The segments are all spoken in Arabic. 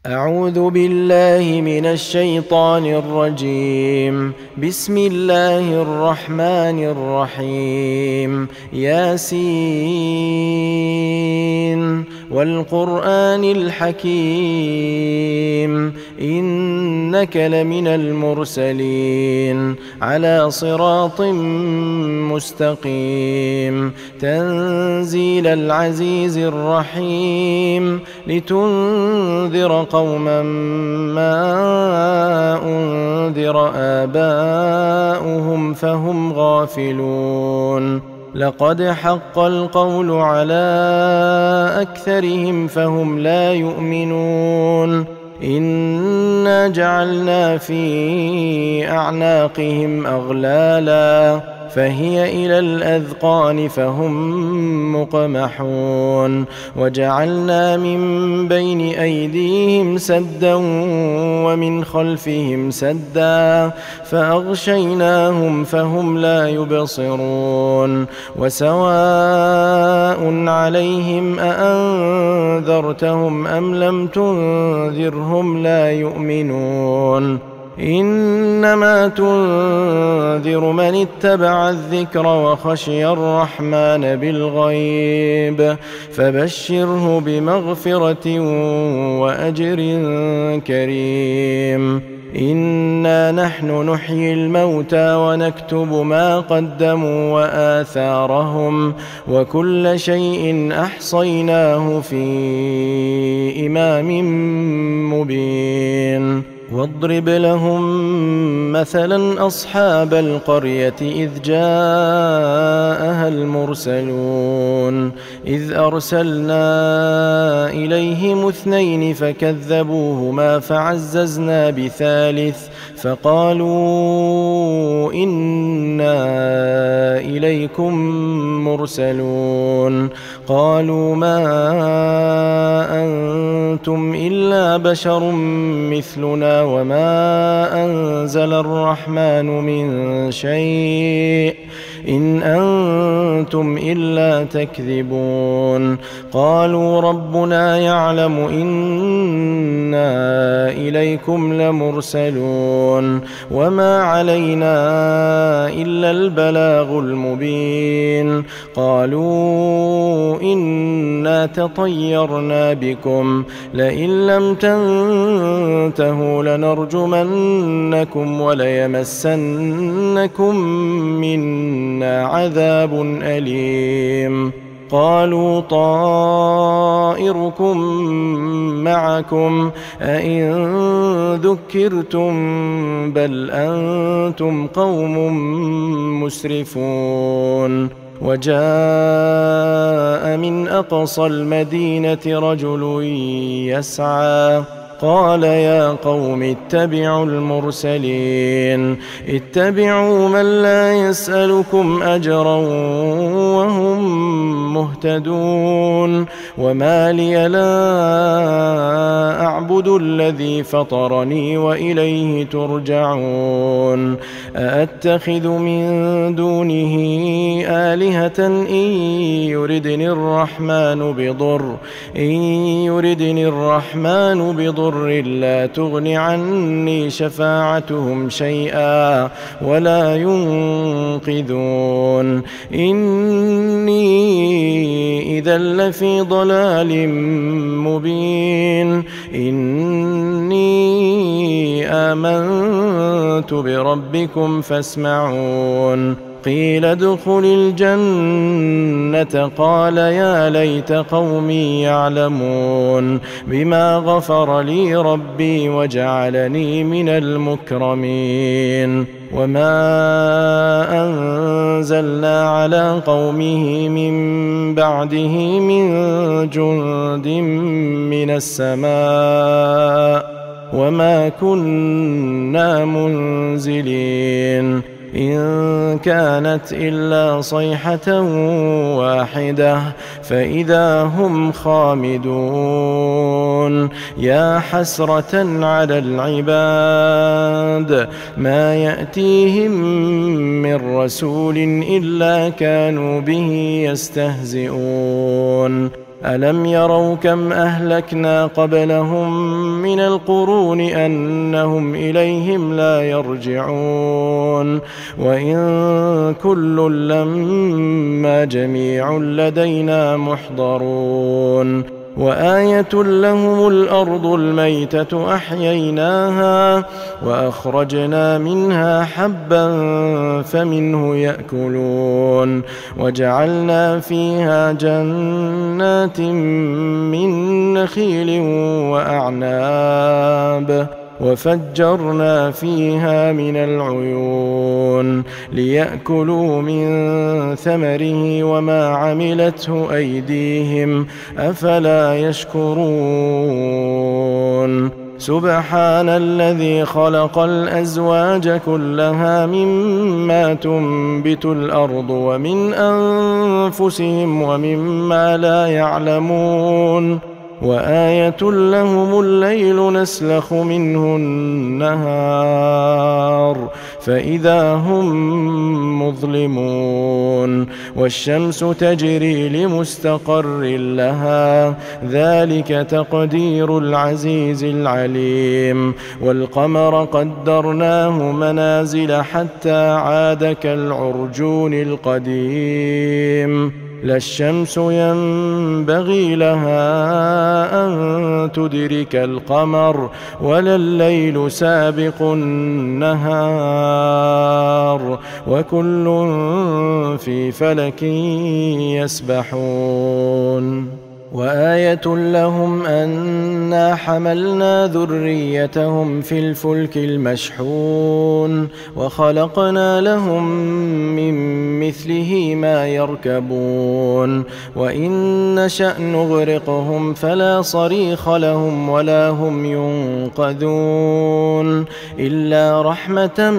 أعوذ بالله من الشيطان الرجيم. بسم الله الرحمن الرحيم. ياسين والقرآن الحكيم إنك لمن المرسلين على صراط مستقيم تنزيل العزيز الرحيم لتنذر قوما ما أنذر آباؤهم فهم غافلون لقد حق القول على أكثرهم فهم لا يؤمنون إنا جعلنا في أعناقهم أغلالا فهي إلى الأذقان فهم مقمحون وجعلنا من بين أيديهم سدا ومن خلفهم سدا فأغشيناهم فهم لا يبصرون وسواء عليهم أأنذرتهم أم لم تنذرهم لا يؤمنون إنما تنذر من اتبع الذكر وخشي الرحمن بالغيب فبشره بمغفرة وأجر كريم إنا نحن نحيي الموتى ونكتب ما قدموا وآثارهم وكل شيء أحصيناه في إمام مبين واضرب لهم مثلا أصحاب القرية إذ جاءها المرسلون إذ أرسلنا إليهم 2 فكذبوهما فعززنا بثالث فقالوا إنا إليكم مرسلون قالوا ما أنتم إلا بشر مثلنا وما أنزل الرحمن من شيء إن أنتم إلا تكذبون قالوا ربنا يعلم إنا إليكم لمرسلون وما علينا إلا البلاغ المبين قالوا إنا تطيرنا بكم لئن لم تنتهوا لنرجمنكم وليمسنكم منا عذاب أليم قالوا طائركم معكم أئن ذكرتم بل أنتم قوم مسرفون وجاء من أقصى المدينة رجل يسعى قال يا قوم اتبعوا المرسلين اتبعوا من لا يسألكم أجرا وهم مهتدون وما لي لا أعبد الذي فطرني وإليه ترجعون أأتخذ من دونه آلهة إن يردني الرحمن بضر لا تغن عني شفاعتهم شيئا ولا ينقذون إني إذا لفي ضلال مبين إني آمنت بربكم فاسمعون قيل ادخل الجنة قال يا ليت قومي يعلمون بما غفر لي ربي وجعلني من المكرمين وما أنزلنا على قومه من بعده من جند من السماء وما كنا منزلين إن كانت إلا صيحة واحدة فإذا هم خامدون يا حسرة على العباد ما يأتيهم من رسول إلا كانوا به يستهزئون ألم يروا كم أهلكنا قبلهم من القرون أنهم إليهم لا يرجعون وإن كل لما جميع لدينا محضرون وآية لهم الأرض الميتة أحييناها وأخرجنا منها حبا فمنه يأكلون وجعلنا فيها جنات من نخيل وأعناب وفجرنا فيها من العيون ليأكلوا من ثمره وما عملته أيديهم أفلا يشكرون سبحان الذي خلق الأزواج كلها مما تنبت الأرض ومن أنفسهم ومما لا يعلمون وآية لهم الليل نسلخ منه النهار فإذا هم مظلمون والشمس تجري لمستقر لها ذلك تقدير العزيز العليم والقمر قدرناه منازل حتى عاد كالعرجون القديم لا الشمس ينبغي لها أن تدرك القمر ولا الليل سابق النهار وكل في فلك يسبحون وآية لهم أنا حملنا ذريتهم في الفلك المشحون وخلقنا لهم من مثله ما يركبون وإن نشأ نغرقهم فلا صريخ لهم ولا هم ينقذون إلا رحمة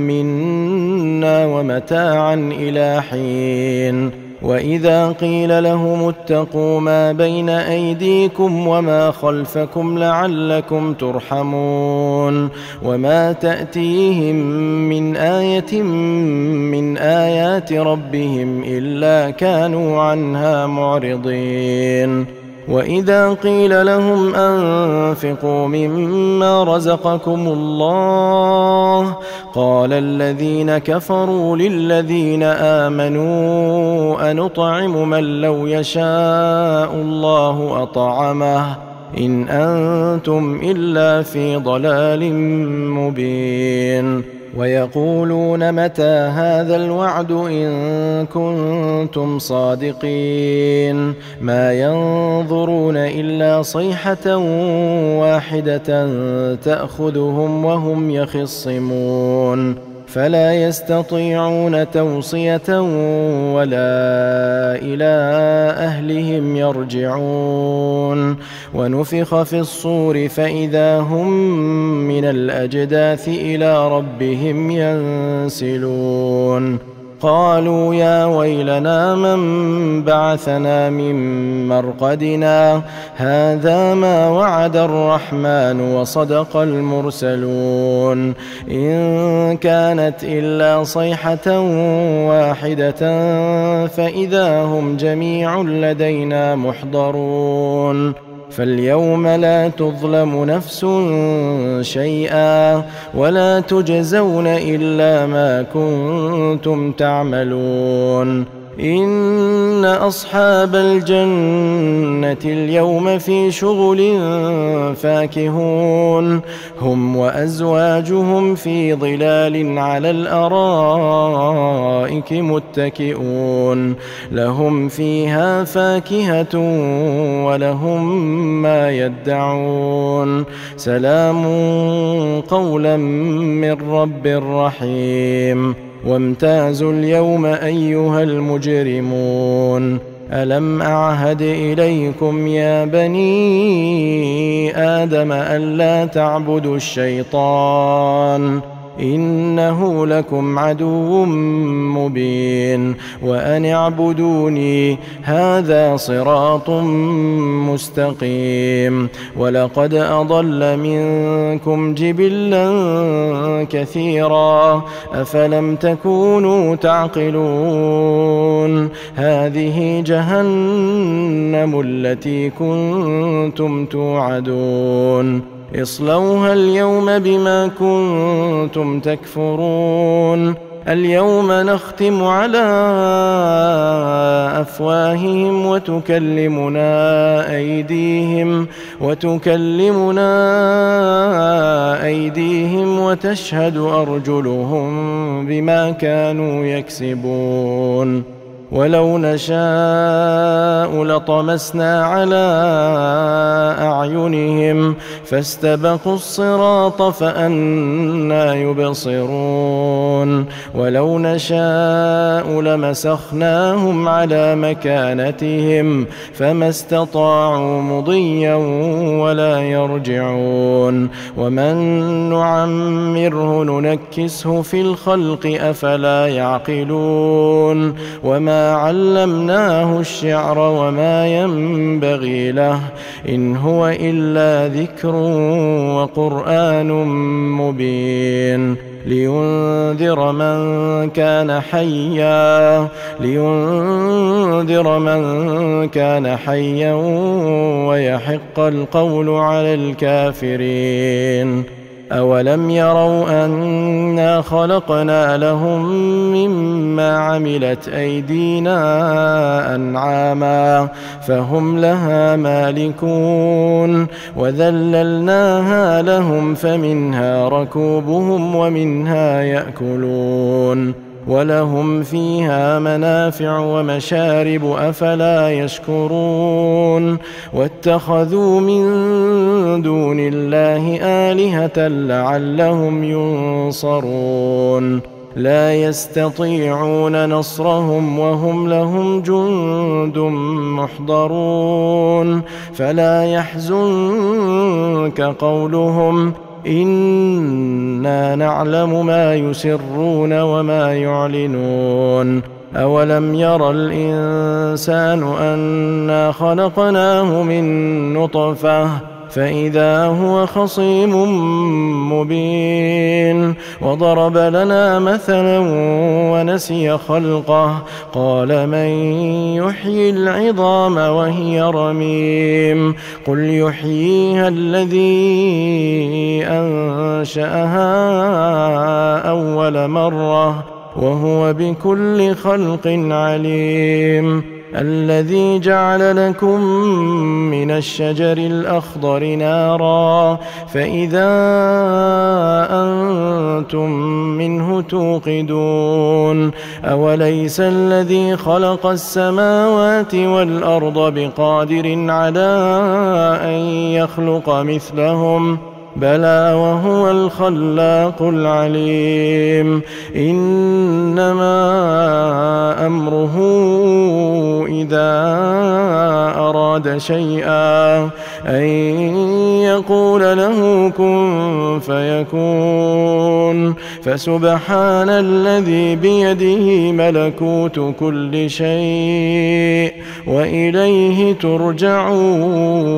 منا ومتاعا إلى حين وإذا قيل لهم اتقوا ما بين أيديكم وما خلفكم لعلكم ترحمون وما تأتيهم من آية من آيات ربهم إلا كانوا عنها معرضين وإذا قيل لهم أنفقوا مما رزقكم الله قال الذين كفروا للذين آمنوا أنطعم من لو يشاء الله أطعمه إن أنتم إلا في ضلال مبين ويقولون متى هذا الوعد إن كنتم صادقين ما ينظرون إلا صيحة واحدة تأخذهم وهم يخصمون فلا يستطيعون توصية ولا إلى أهلهم يرجعون ونفخ في الصور فإذا هم من الأجداث إلى ربهم ينسلون قالوا يا ويلنا من بعثنا من مرقدنا هذا ما وعد الرحمن وصدق المرسلون إن كانت إلا صيحة واحدة فإذا هم جميع لدينا محضرون فاليوم لا تظلم نفس شيئا ولا تجزون إلا ما كنتم تعملون إن أصحاب الجنة اليوم في شغل فاكهون هم وأزواجهم في ظلال على الأرائك متكئون لهم فيها فاكهة ولهم ما يدعون سلام قولا من رب رحيم وامتازوا اليوم أيها المجرمون ألم أعهد إليكم يا بني آدم ألا تعبدوا الشيطان إنه لكم عدو مبين وأن اعبدوني هذا صراط مستقيم ولقد أضل منكم جبلا كثيرا أفلم تكونوا تعقلون هذه جهنم التي كنتم توعدون اصلوها اليوم بما كنتم تكفرون اليوم نختم على أفواههم وتكلمنا أيديهم وتشهد أرجلهم بما كانوا يكسبون ولو نشاء لطمسنا على أعينهم فاستبقوا الصراط فأنى يبصرون ولو نشاء لمسخناهم على مكانتهم فما استطاعوا مضيا ولا يرجعون ومن نعمره ننكسه في الخلق أفلا يعقلون وما علمناه الشعر وما ينبغي له إن هو إلا ذكر وقرآن مبين لينذر من كان حيا ويحق القول على الكافرين أولم يروا أنا خلقنا لهم مما عملت أيدينا أنعاما فهم لها مالكون وذللناها لهم فمنها ركوبهم ومنها يأكلون ولهم فيها منافع ومشارب أفلا يشكرون واتخذوا من دون الله آلهة لعلهم ينصرون لا يستطيعون نصرهم وهم لهم جند محضرون فلا يحزنك قولهم إنا نعلم ما يسرون وما يعلنون أولم ير الإنسان أنا خلقناه من نطفة فإذا هو خصيم مبين وضرب لنا مثلا ونسي خلقه قال من يحيي العظام وهي رميم قل يحييها الذي أنشأها أول مرة وهو بكل خلق عليم الذي جعل لكم من الشجر الأخضر نارا فإذا أنتم منه توقدون أوليس الذي خلق السماوات والأرض بقادر على أن يخلق مثلهم بلى وهو الخلاق العليم إنما أمره إذا أراد شيئا أن يقول له كن فيكون فسبحان الذي بيده ملكوت كل شيء وإليه ترجعون